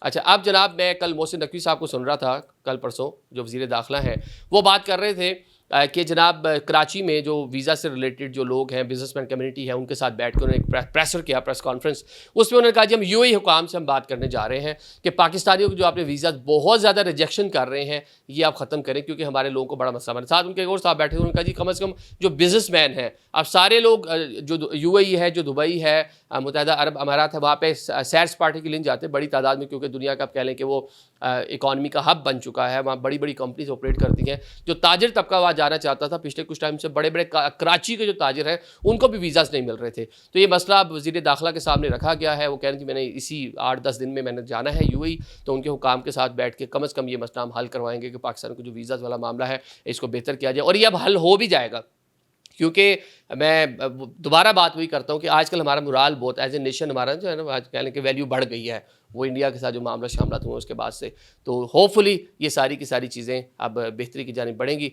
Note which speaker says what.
Speaker 1: अच्छा, अब जनाब मैं कल मोहसिन नकवी साहब को सुन रहा था, कल परसों जो वज़ीर दाखिला हैं, वो बात कर रहे थे कि जनाब कराची में जो वीज़ा से रिलेटेड जो लोग हैं, बिजनेसमैन कम्युनिटी है, उनके साथ बैठ कर उन्होंने एक प्रेसर किया, प्रेस कॉन्फ्रेंस। उसमें उन्होंने कहा जी हम यूएई हुकाम से हम बात करने जा रहे हैं कि पाकिस्तानियों को जो आपने वीज़ा बहुत ज़्यादा रिजेक्शन कर रहे हैं, ये आप ख़त्म करें, क्योंकि हमारे लोगों को बड़ा मसला बना। साथ उनके एक और साहब बैठे थे, उन्होंने कहा जी कम से कम जो बिजनेसमैन हैं, अब सारे लोग जो यूएई है, जो दुबई है, मुत्तहिदा अरब अमारात है, वहाँ पे सैर सपाटे के लिए जाते हैं बड़ी तादाद में, क्योंकि दुनिया का आप कह लें कि वो इकॉनमी का हब बन चुका है। वहाँ बड़ी बड़ी कंपनीज ऑपरेट करती हैं। जो ताजिर तबका वहाँ जाना चाहता था, पिछले कुछ टाइम से बड़े बड़े कराची के जो ताजिर हैं, उनको भी वीज़ाज़ नहीं मिल रहे थे। तो ये मसला अब वज़ीर दाखिला के सामने रखा गया है। वो कह रहे हैं कि मैंने इसी 8-10 दिन में मैंने जाना है यूएई, तो उनके हुकाम के साथ बैठ के कम से कम ये मसला हम हल करवाएंगे कि पाकिस्तान को जो वीज़ाज़ वाला मामला है, इसको बेहतर किया जाए। और ये अब हल हो भी जाएगा, क्योंकि मैं दोबारा बात वही करता हूँ कि आजकल हमारा मुराल बहुत एज ए नेशन हमारा जो है ना, आज कहने की वैल्यू बढ़ गई है, वो इंडिया के साथ जो मामला शामलात हुए उसके बाद से। तो होपफुली ये सारी की सारी चीज़ें अब बेहतरी की जानिब बढ़ेंगी।